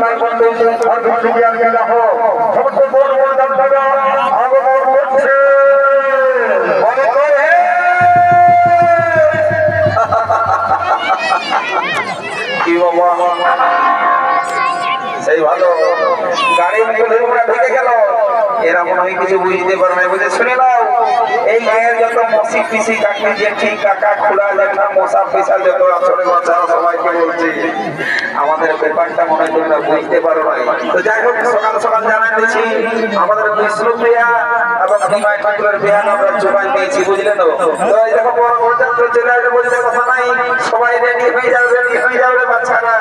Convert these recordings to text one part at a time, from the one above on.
লাল বন্ধু আর ভিডিও আর দেখো সমস্ত বড় বড় দাদা আগমন করছে বলে করে কি বাবা সেই ভালো গাড়ি মধ্যে ঢুকে গেল এরা মনে হয় কিছু বুঝতে পারে না বুঝে শুনে নাও এই গায়ের যত মসি পিসি কাকি জেঠি কাকা খুড়া জ্যাঠা মশা পিসা যত আসলে বাচ্চা সবাইকে বলছি আমাদের ব্যাপারটা মনে হয় তোমরা বুঝতে পারো না তো যাই হোক সকাল সকাল জানাই দিচ্ছি আমাদের বিষ্ণুপ্রিয়া এবং হিমায় ঠাকুরের বিহান আমরা জোগান দিয়েছি বুঝলেন তো এই দেখো বড় পর্যন্ত চলে আসবে বুঝতে কথা নাই সবাই রেডি হয়ে যাবে বাচ্চারা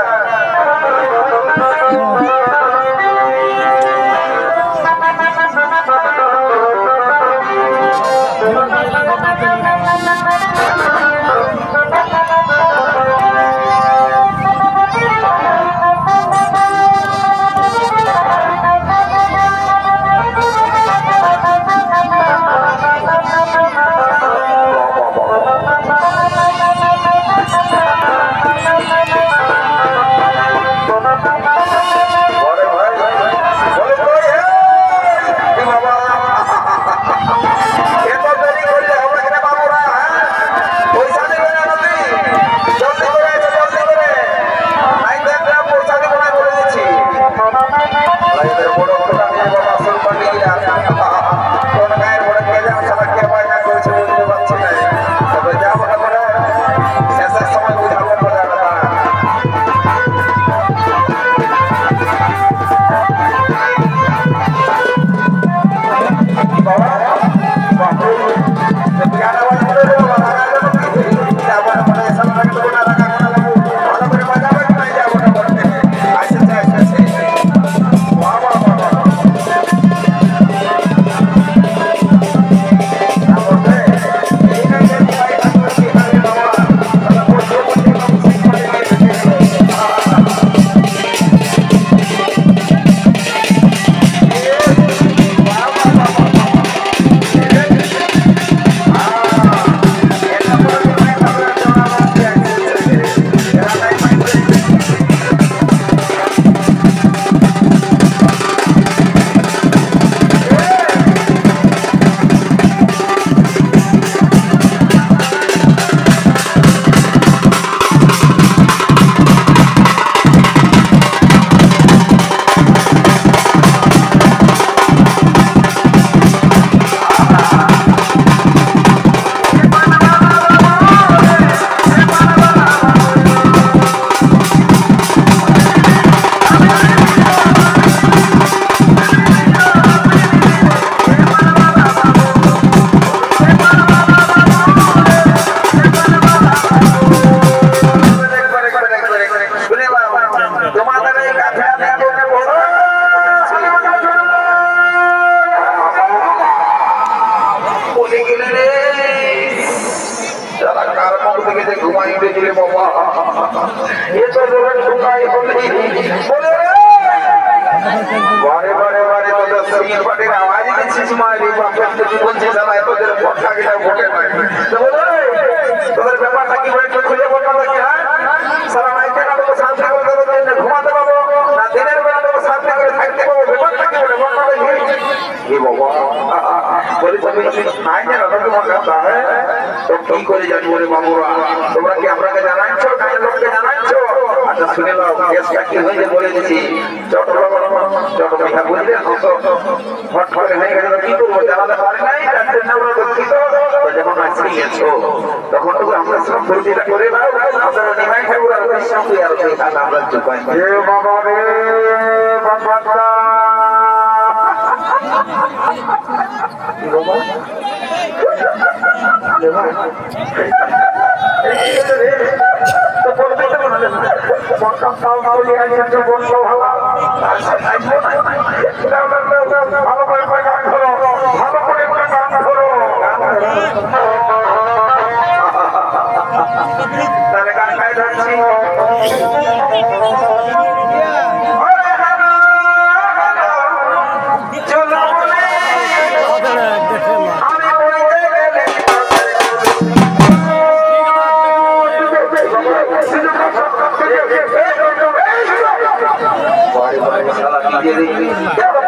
বাড়ি বাড়ি শালা কি দিয়ে দেখবি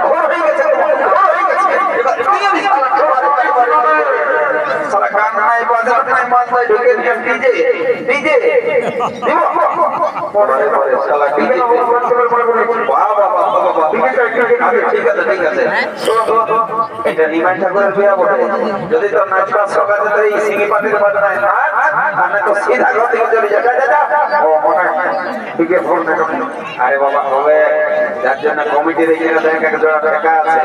ঘর হয়ে গেছে এবার শালা গান নাই বাজার নাই মাথায় ঢুকে দিয়ে ডিজে পরে পরে শালা ডিজে বাহ বাহ বাহ বাহ ঠিক আছে এটা নিমাই ঠাকুরের বিয়া বটে যদি তোর নাচবার শখ আছে তো এই সিঙ্গি পাটির বাদ নাই না তো সিধা ঘর থেকে চলে যা ও মনে ঠিকই ফোন দেখো আরে বাবা হবে যার জন্য কমিটি রেখে ব্যাংক এক জোড়া টাকা আছে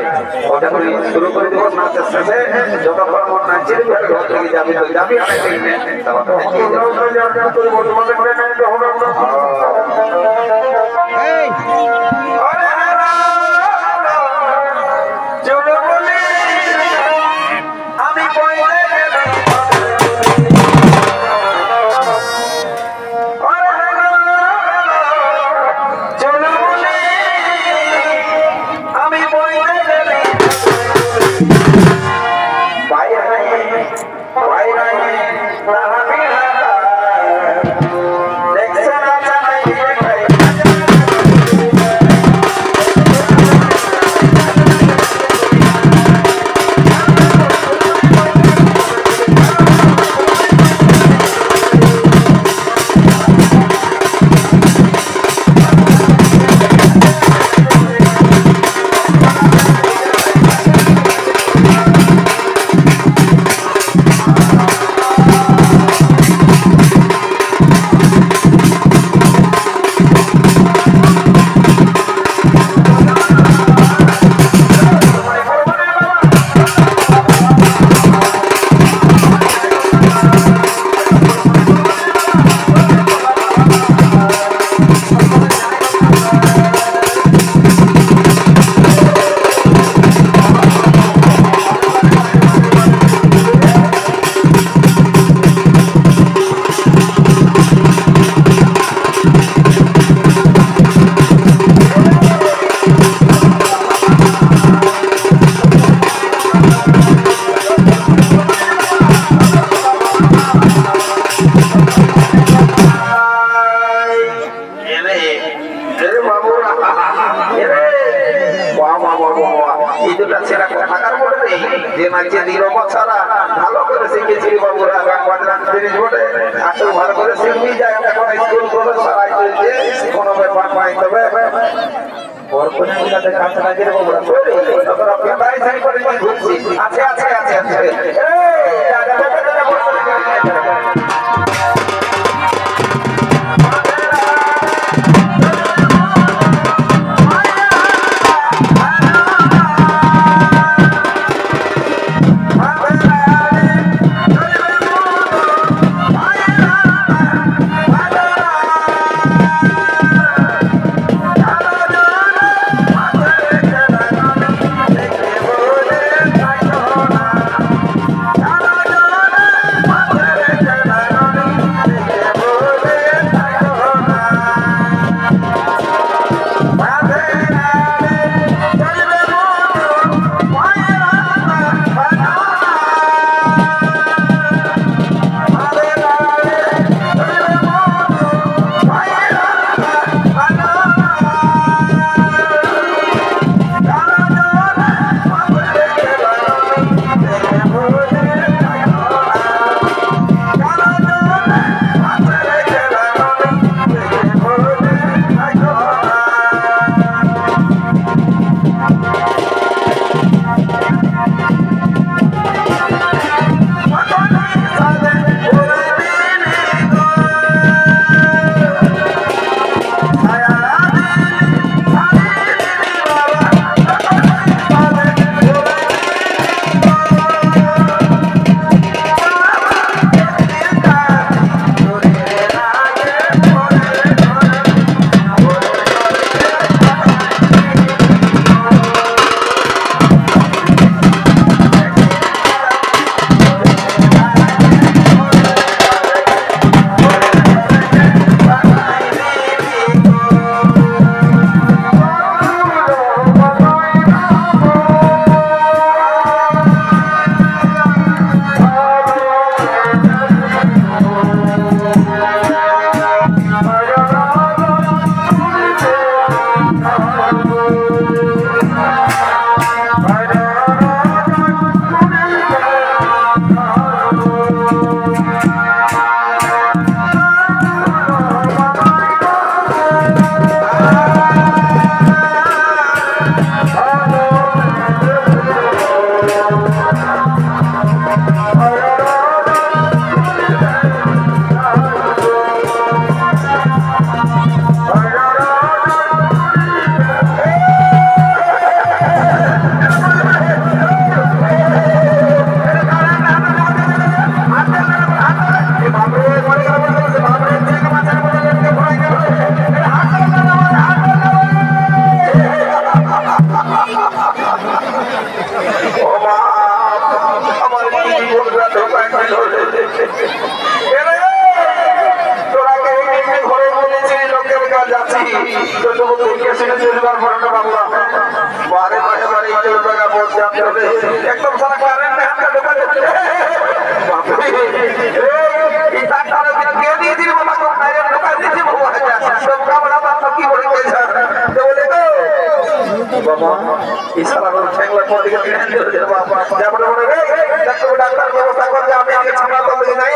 ওটা করে শুরু করে দেবো নাচের শেষে যতক্ষণ মন নাচে ঘর থেকে যাবি তো যাবি অনেক দিন তারপর ভালো করে শিখেছি বাবুরা জিনিস বটে আসলে ভালো করে শিখবি যায় এখন স্কুল কলেজ সবাই চলছে কোনো ব্যাপার নাই তবে আছে আছে আছে আছে কারণটা বাবুরা বারে বারে বারে এই জায়গা বলতে হবে একদম সারা কারেন্ট না হাতে ঢোকা যাচ্ছে বাবা এই তারটারে দিয়ে দিয়ে দিই বাবা তো কারেন্ট ঢোকা দিয়েছি বাবা সব কামড়া বাবা কি বলে গেছে তো বলে তো বাবা এই সারা বড় ঠেংলা কোন দিকে ধ্যান দিতে বাবা যাবড় বড় রে ডাক্তার ব্যবস্থা করতে আমি আগে ছাড়া তো নাই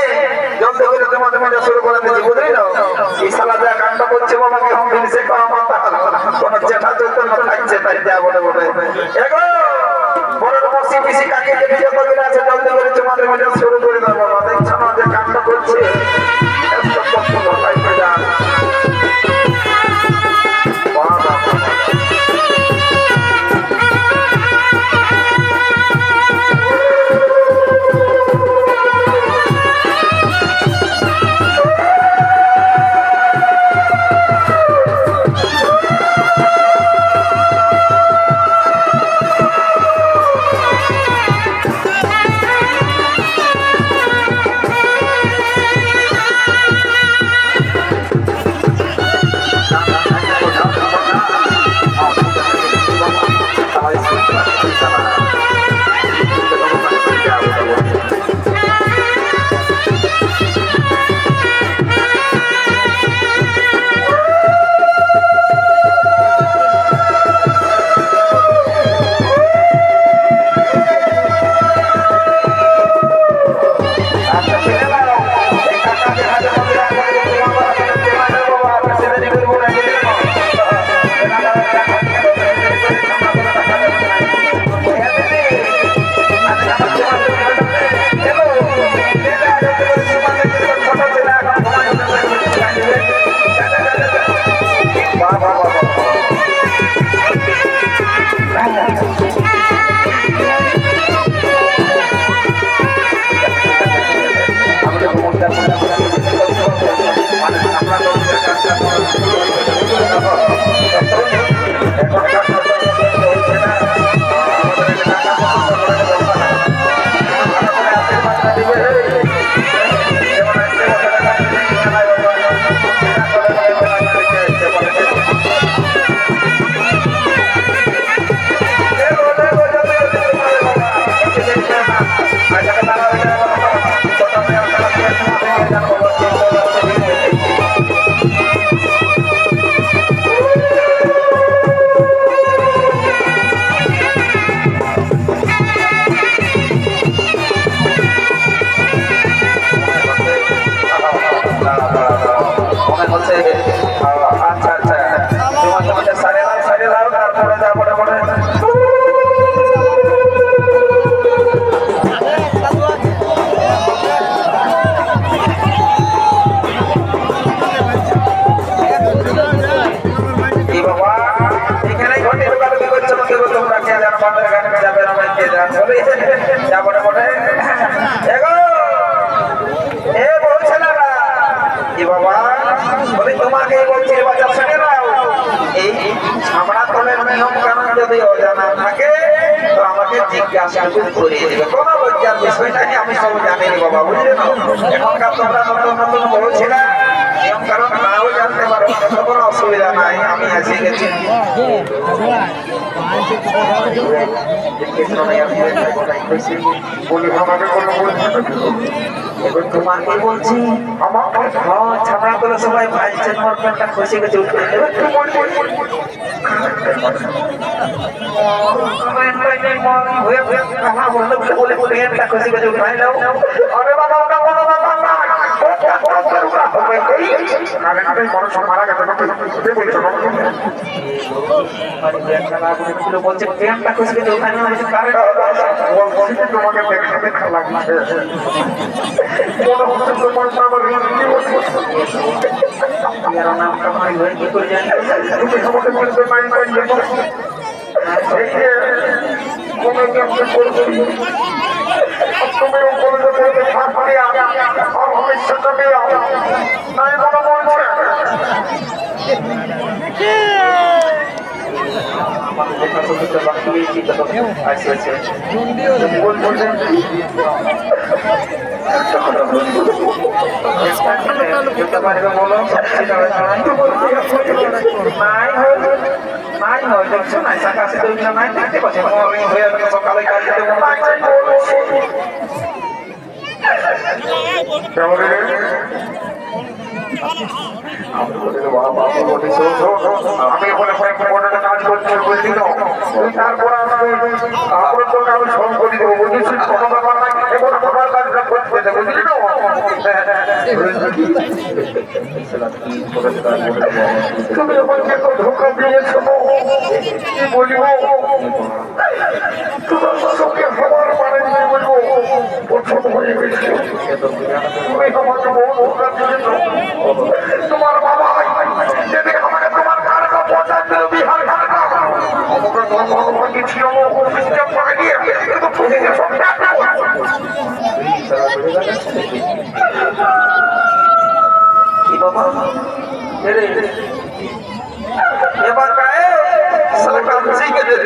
জলদি করে তোমাদের মধ্যে শুরু করে দিয়েছি বুঝলি না এই সালা যা কাণ্ড করছে বাবা কি हम दिन से काम आता কোন জেঠা চলতে না থাকছে তাই যা বলে বলে এগো বড় মসি পিসি কাকে যে যত দিন আছে জলদি করে তোমাদের মধ্যে শুরু করে দাও বাবা দেখছো না যে কাণ্ড করছে এত কষ্ট ভাই যা বাবা আমি সব জানি বাবা বুঝলে না এখনকার তোমরা নতুন নতুন বলছি না নিয়ম কারণ নাও জানতে পারো কোনো অসুবিধা নাই আমি এসে গেছি এবার তোমাকে বলছি ছাপড়া করে সবাই ভাইছেন মরটা খসে গেছে বলছে প্যান্টটা খসে গেছে ওখানে তোমাকে দেখা দেখা লাগছে अच्छा দেখছো না চাকাশি নাই দেখতে পাচ্ছি মর্নিং হয়ে সকালে কাজ আমি বলে কাজ করছি বুঝলি তো তারপর আমি তোকে আমি সব করে দেবো বুঝিস কোনো ব্যাপার নাই তোমার কাজটা করতে বুঝলি তো তুমি আমাকে তো ধোকা দিয়েছো কি বলিব তোমার চোখে হবার মানে কি বলবো প্রথম হয়ে গেছে তুমি আমাকে বহু ধোকা দিয়েছো তোমার বাবা যদি আমাকে তোমার কারকা পৌঁছায় দিল বিহার কারকা আমাকে তোমার ভগবান ছিল সিস্টেম করে দিয়ে কিন্তু তুমি সব কি বাবা এবার গায়ে সরকার শিখে দে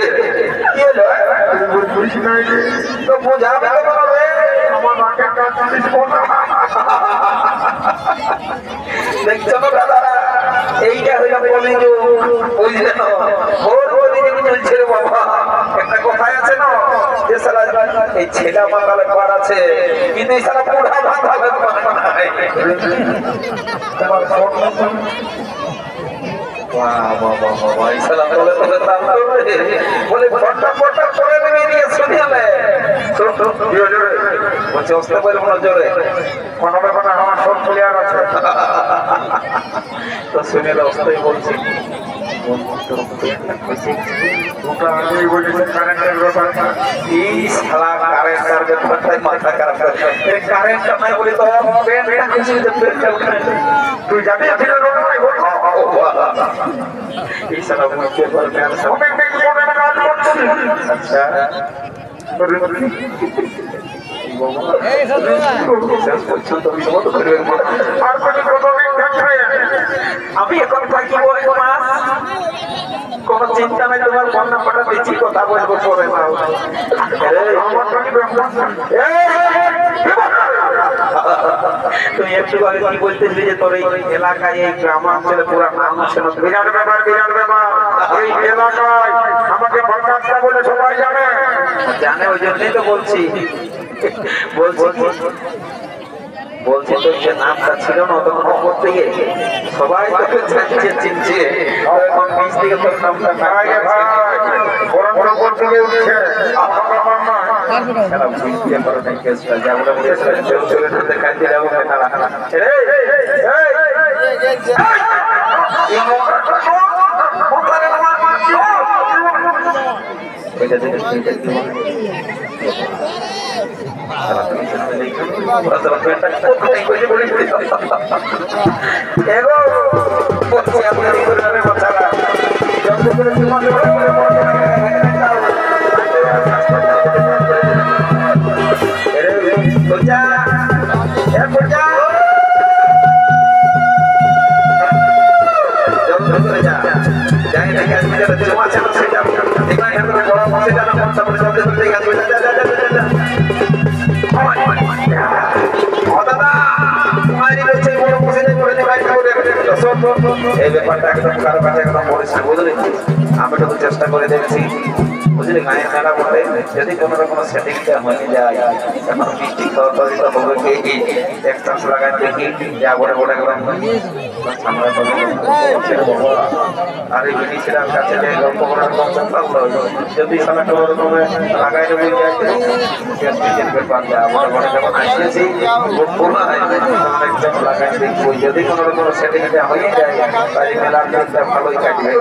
কি হলো বুঝ নাই তো বোঝাবে তো রে আমার আগে কাজ দিস বলা দেখছো না দাদা এইটা হইলো বলি যে বুঝলে না ওর বলি যে চলছে রে বাবা একটা কথাই আছে না যে সালা এই ছেলে মাতালে পার আছে কিন্তু এই সালা পুরা ভাঙালে পার নাই তোমার ফোন वाह वाह वाह वाह ऐसा बोले बोले तांतो बोले फटा फटा করে দেবে নিয়ে শুনিলে সুন জোরে বলছে ওস্তে বলে মনে জোরে কোনো ব্যাপার না আমার সব ক্লিয়ার আছে তো শুনিলে ওস্তেই বলছি ওটা আমি বলি কারেন্টের ব্যাপার এই শালা কারেন্টের ব্যাপারটাই মাথা খারাপ করে এই কারেন্টটা নাই বলি তো পেনটা কিছু যে পেন চলছে তুই যাবি আজকে রোড নাই বল এই শালা মুখে বল পেন সব পেন কোন কাজ করছিস আচ্ছা এই সদুরা শেষ পর্যন্ত আমি সব করে আর কোন প্রবলেম থাকবে আমি এখন থাকি বলে মাস কোন চিন্তা নাই তোমার ফোন নাম্বারটা দিচ্ছি কথা বলবো পরে নাও তুই একটু আগে কি বলতেছিলি যে তোর এই এলাকায় এই গ্রামাঞ্চলে পুরা নাম আছে না বিরাট ব্যাপার এই এলাকায় আমাকে ভক্তা বলে সবাই জানে ওই জন্যই তো বলছি বলছি তো যে নামটা ছিল না তখন করতে গিয়ে সবাই তোকে চিনছে এখন নিজ থেকে তোর নামটা ভাই বড় করতে উঠছে খেলা বুঝতে পারো না কেসটা যা আমরা বলেছিলাম চলে চলে দেখাই দিয়ে যাবো খেলা এটা দেখে এই ব্যাপারটা একদম কারো কাছে একদম বলেছি বুঝলি আমি তো চেষ্টা করে দেখছি বুঝলি গায়ে মেলা বলে যদি কোনো রকম সেটিংটা হয়ে যায় এখন বৃষ্টি খাওয়া তো হবে কি এক্সট্রাস লাগাই দেখি যা বলে বলে একদম সামনে আর এই জিনিসের কাছে যে গল্প করার কনসেপ্ট লাগলো যদি সামনে কোনো রকমে লাগাই দেবে ব্যাপার যা বলে বলে যখন আসতেছি লাগাই দেখবো যদি কোনো রকম সেটিংটা হয়ে যায় তাই মেলার দিনটা ভালোই কাটবে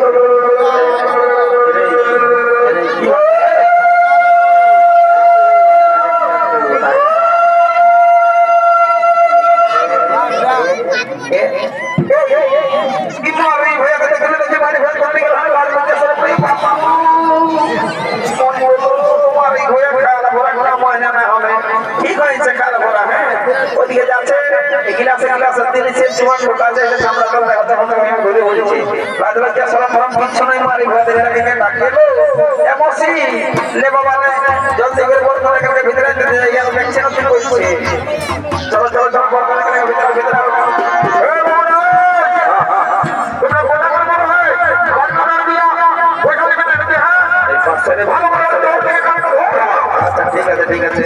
ঠিক হয়েছে কালো ভরা হ্যাঁ ওদিকে যাচ্ছে গিলাসে গিলাসে দিয়েছে সময় ছোটা যায় এটা আমরা তো কথা কথা আমি বলে বলছি লাজ লজ্জা শরম ফরম কিছু নাই মারি ঘরে এটাকে ডাকে এমসি লে বাবা নে জলদি করে বল করে এখানে ভিতরে যেতে যাই আর দেখছেন কি করছে চলো চলো চলো বল করে এখানে ভিতরে ভিতরে এ বাবা তোমরা কোথা করে বড় হয় বল করে দিয়া ওখানে ভিতরে হ্যাঁ এই পাশে ভালো করে দৌড় থেকে কাটো আচ্ছা ঠিক আছে